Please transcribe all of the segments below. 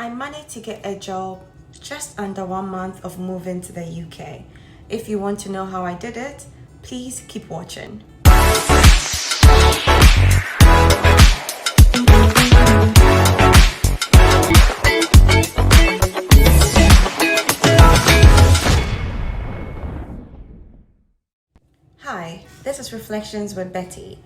I managed to get a job just under 1 month of moving to the UK. If you want to know how I did it, please keep watching. Hi, this is Reflections with Betty.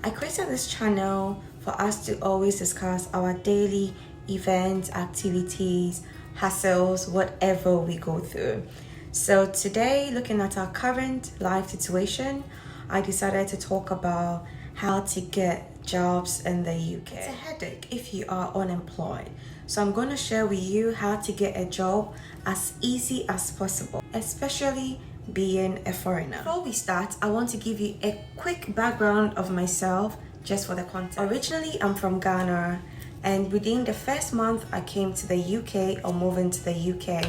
I created this channel for us to always discuss our daily events, activities, hassles, whatever we go through. So today, looking at our current life situation, I decided to talk about how to get jobs in the UK. It's a headache if you are unemployed. So I'm going to share with you how to get a job as easy as possible, especially being a foreigner. Before we start, I want to give you a quick background of myself just for the context. Originally, I'm from Ghana, and within the first month I came to the UK or moving to the UK,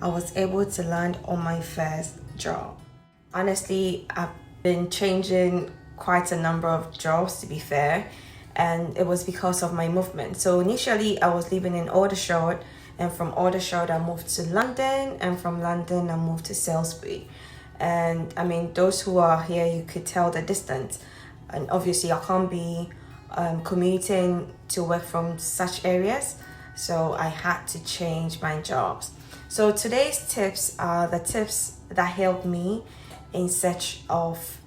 I was able to land on my first job. Honestly, I've been changing quite a number of jobs, to be fair, and it was because of my movement. So initially I was living in Aldershot, and from Aldershot I moved to London, and from London I moved to Salisbury. And I mean, those who are here, you could tell the distance, and obviously I can't be commuting to work from such areas, so I had to change my jobs. So today's tips are the tips that helped me in search of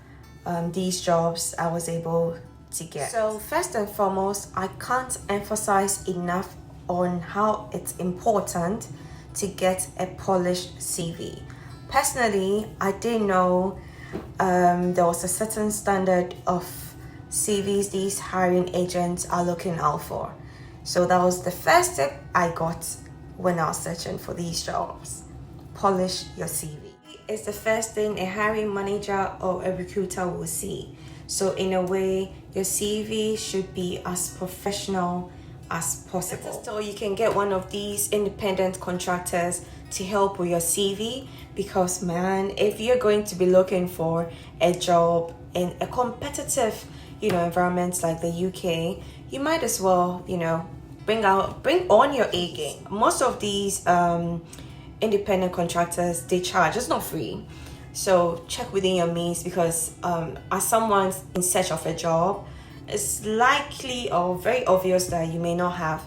these jobs I was able to get. So first and foremost, I can't emphasize enough on how it's important to get a polished CV. Personally, I didn't know there was a certain standard of CVs these hiring agents are looking out for. So that was the first tip I got when I was searching for these jobs. Polish your CV. It's the first thing a hiring manager or a recruiter will see. So in a way, your CV should be as professional as possible. So you can get one of these independent contractors to help with your CV, because man, if you're going to be looking for a job in a competitive, environment like the UK, you might as well, bring on your A game. Most of these independent contractors, they charge. It's not free. So check within your means, because as someone in search of a job, it's likely or very obvious that you may not have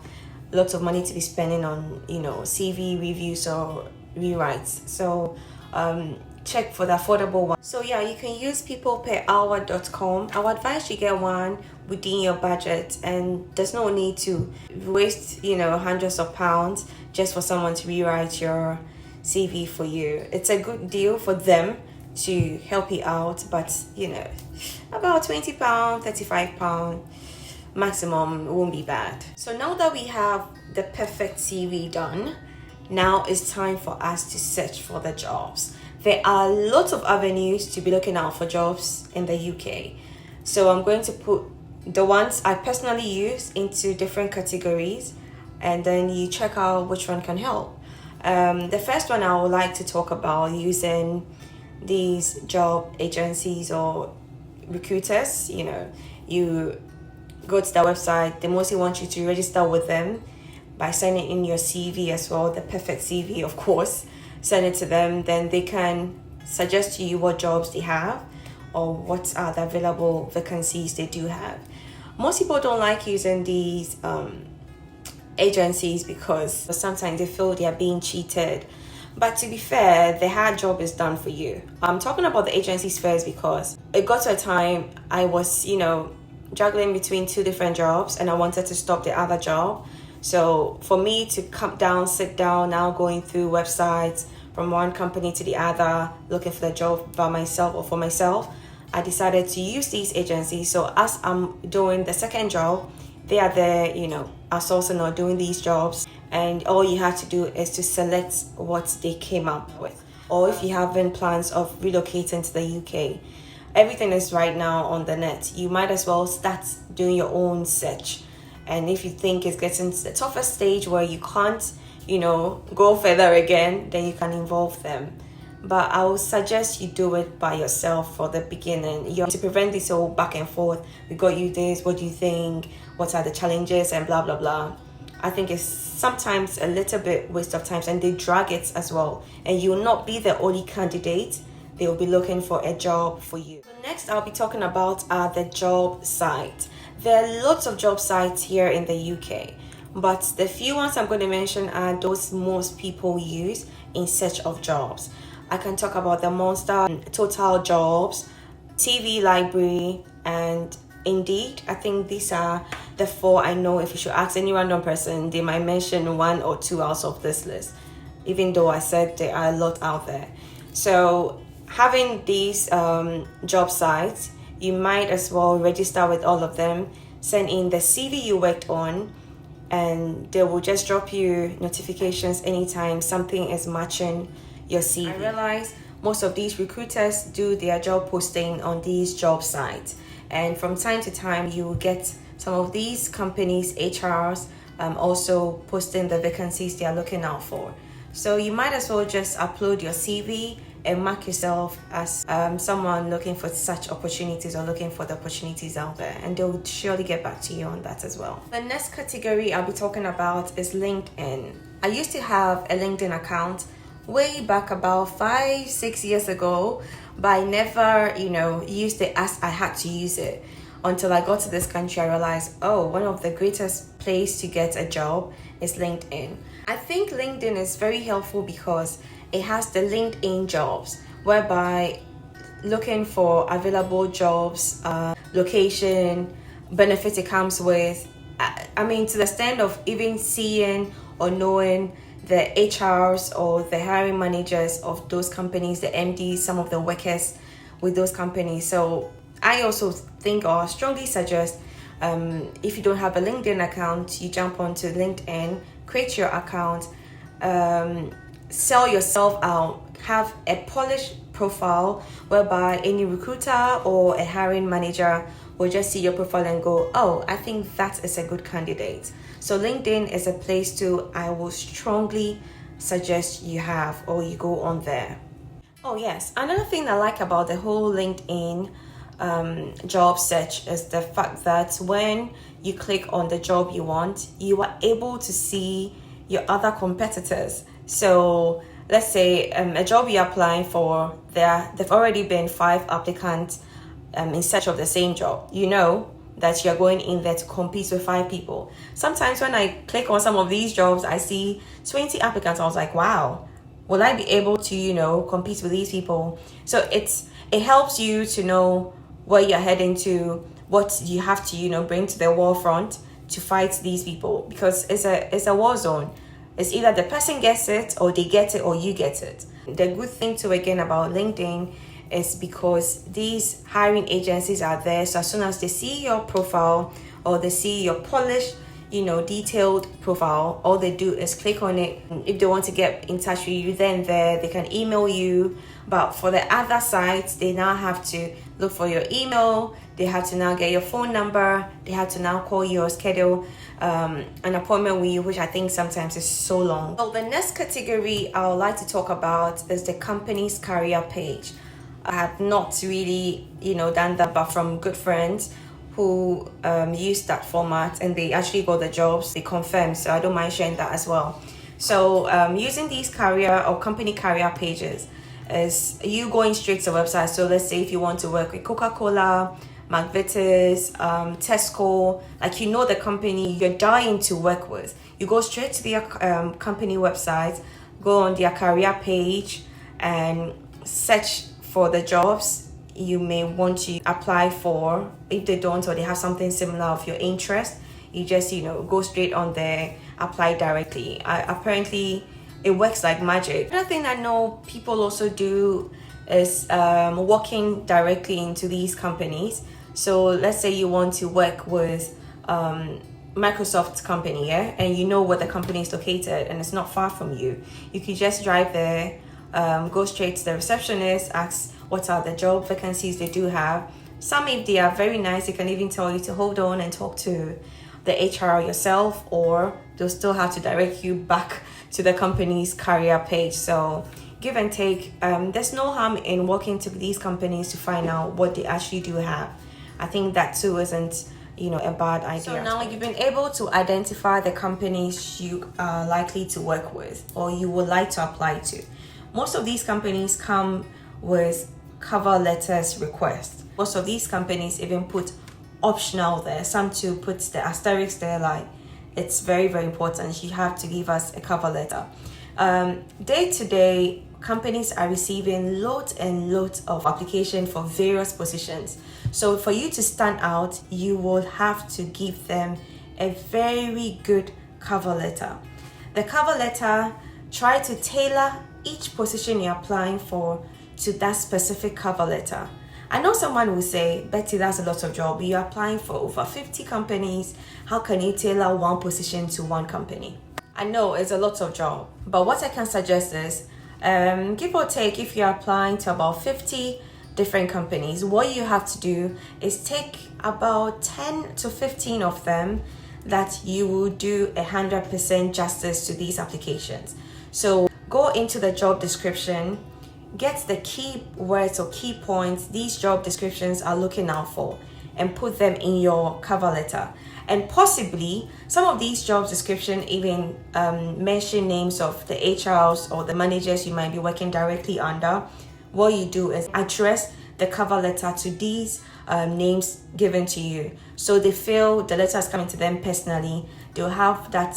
lots of money to be spending on, CV reviews or rewrites. So check for the affordable one. So yeah, you can use peopleperhour.com. I would advise you get one within your budget, and there's no need to waste, hundreds of pounds just for someone to rewrite your CV for you. It's a good deal for them to help you out, but about £20, £35 maximum won't be bad. So now that we have the perfect CV done, now it's time for us to search for the jobs. There are lots of avenues to be looking out for jobs in the UK. So I'm going to put the ones I personally use into different categories, and then you check out which one can help. The first one I would like to talk about using these job agencies or recruiters. You go to their website, they mostly want you to register with them by sending in your CV as well, the perfect CV, of course. Send it to them, then they can suggest to you what jobs they have or what are the available vacancies they do have. Most people don't like using these agencies because sometimes they feel they are being cheated. But to be fair, the hard job is done for you. I'm talking about the agencies first because it got to a time I was, juggling between two different jobs, and I wanted to stop the other job. So for me to sit down, now going through websites from one company to the other, looking for the job by myself or for myself, I decided to use these agencies. So as I'm doing the second job, they are there, outsourcing or doing these jobs, and all you have to do is to select what they came up with. Or if you have plans of relocating to the UK, everything is right now on the net. You might as well start doing your own search. And if you think it's getting to the toughest stage where you can't, go further again, then you can involve them. But I would suggest you do it by yourself for the beginning. You have to prevent this whole back and forth. We got you this, what do you think? What are the challenges? And blah, blah, blah. I think it's sometimes a little bit waste of time, and they drag it as well. And you will not be the only candidate. They will be looking for a job for you. So next, I'll be talking about the job site. There are lots of job sites here in the UK, but the few ones I'm going to mention are those most people use in search of jobs. I can talk about the Monster, Total Jobs, TV Library, and Indeed. I think these are the four I know. If you should ask any random person, they might mention one or two out of this list, even though I said there are a lot out there. So having these job sites, you might as well register with all of them, send in the CV you worked on, and they will just drop you notifications anytime something is matching your CV. I realize most of these recruiters do their job posting on these job sites, and from time to time you will get some of these companies' HRs also posting the vacancies they are looking out for. So you might as well just upload your CV and mark yourself as someone looking for such opportunities or looking for the opportunities out there, and they'll surely get back to you on that as well. The next category I'll be talking about is LinkedIn. I used to have a LinkedIn account way back about 5-6 years ago, but I never used it as I had to use it until I got to this country. I realized, oh, one of the greatest place to get a job is LinkedIn. I think LinkedIn is very helpful because it has the LinkedIn jobs, whereby looking for available jobs, location, benefit it comes with. I mean, to the extent of even seeing or knowing the HRs or the hiring managers of those companies, the MDs, some of the workers with those companies. So I also think or strongly suggest, if you don't have a LinkedIn account, you jump onto LinkedIn, create your account, sell yourself out, have a polished profile whereby any recruiter or a hiring manager will just see your profile and go, oh, I think that is a good candidate. So LinkedIn is a place I will strongly suggest you have, or you go on there. Oh yes, another thing I like about the whole LinkedIn job search is the fact that when you click on the job you want, you are able to see your other competitors. So let's say a job you're applying for, there've already been 5 applicants in search of the same job. You know that you're going in there to compete with 5 people. Sometimes when I click on some of these jobs, I see 20 applicants. I was like, wow, will I be able to, compete with these people? So it helps you to know where you're heading to, what you have to, bring to the war front to fight these people, because it's a war zone. It's either the person gets it or they get it or you get it. The good thing too again about LinkedIn is because these hiring agencies are there, so as soon as they see your profile or they see your polished, detailed profile, all they do is click on it. If they want to get in touch with you, then they can email you. But for the other sites, they now have to look for your email, they have to now get your phone number, they have to now call you or schedule an appointment with you, which I think sometimes is so long. So the next category I would like to talk about is the company's career page. I have not really, done that, but from good friends who use that format and they actually got the jobs, they confirm. So I don't mind sharing that as well. So using these career or company career pages is you going straight to the website. So let's say if you want to work with Coca-Cola, McVitie's, Tesco, like the company you're dying to work with, you go straight to their company website, go on their career page and search for the jobs you may want to apply for. If they don't, or they have something similar of your interest, you just go straight on there, apply directly. Apparently it works like magic. Another thing I know people also do is walking directly into these companies. So let's say you want to work with Microsoft's company, and you know where the company is located and it's not far from you. You could just drive there, go straight to the receptionist, ask what are the job vacancies they do have. Some, if they are very nice, they can even tell you to hold on and talk to the HR yourself, or they'll still have to direct you back to the company's career page. So give and take. There's no harm in walking to these companies to find out what they actually do have. I think that too isn't a bad idea. So now you've been able to identify the companies you are likely to work with or you would like to apply to. Most of these companies come with cover letters request. Most of these companies even put optional there. Some too put the asterisk there, like it's very, very important. You have to give us a cover letter. Day to day, companies are receiving loads and loads of applications for various positions. So for you to stand out, you will have to give them a very good cover letter. The cover letter, try to tailor each position you're applying for to that specific cover letter. I know someone will say, Betty, that's a lot of job. You're applying for over 50 companies. How can you tailor one position to one company? I know it's a lot of job, but what I can suggest is, give or take, if you're applying to about 50 different companies, what you have to do is take about 10 to 15 of them that you will do 100% justice to these applications. So go into the job description, get the key words or key points these job descriptions are looking out for, and put them in your cover letter. And possibly some of these job descriptions even mention names of the HRs or the managers you might be working directly under. What you do is address the cover letter to these names given to you, so they feel the letter is coming to them personally. They'll have that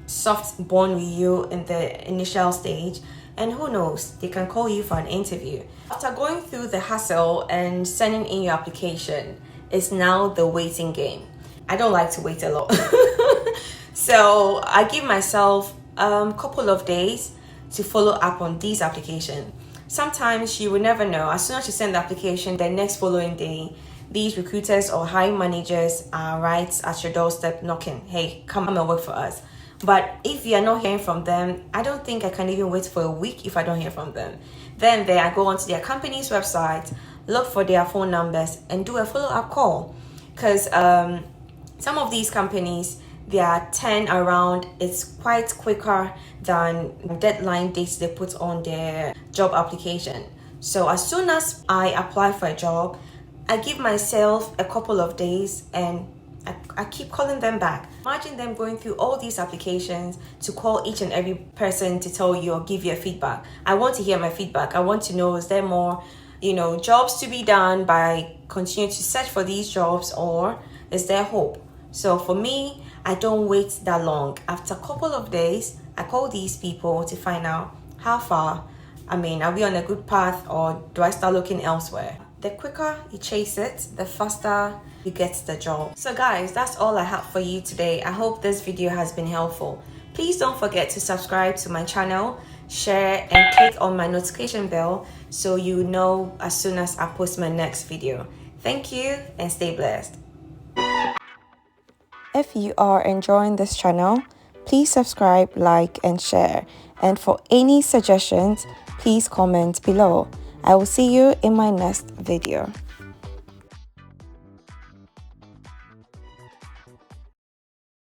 soft bond with you in the initial stage, and who knows, they can call you for an interview. After going through the hassle and sending in your application, is now the waiting game. I don't like to wait a lot. So I give myself a couple of days to follow up on these applications. Sometimes you will never know. As soon as you send the application, the next following day, these recruiters or hiring managers are right at your doorstep knocking. Hey, come and work for us. But if you're not hearing from them, I don't think I can even wait for a week if I don't hear from them. Then I go onto their company's website, look for their phone numbers, and do a follow-up call. Because some of these companies, their turnaround is quite quicker than deadline dates they put on their job application. So as soon as I apply for a job, I give myself a couple of days and I keep calling them back. Imagine them going through all these applications to call each and every person to tell you or give you a feedback. I want to hear my feedback. I want to know, is there more, jobs to be done by continuing to search for these jobs, or is there hope? So for me, I don't wait that long. After a couple of days, I call these people to find out how far. Are we on a good path, or do I start looking elsewhere? The quicker you chase it, the faster you get the job. So guys, that's all I have for you today. I hope this video has been helpful. Please don't forget to subscribe to my channel, share, and click on my notification bell so you know as soon as I post my next video. Thank you and stay blessed. If you are enjoying this channel, please subscribe, like, and share. And for any suggestions, please comment below. I will see you in my next video.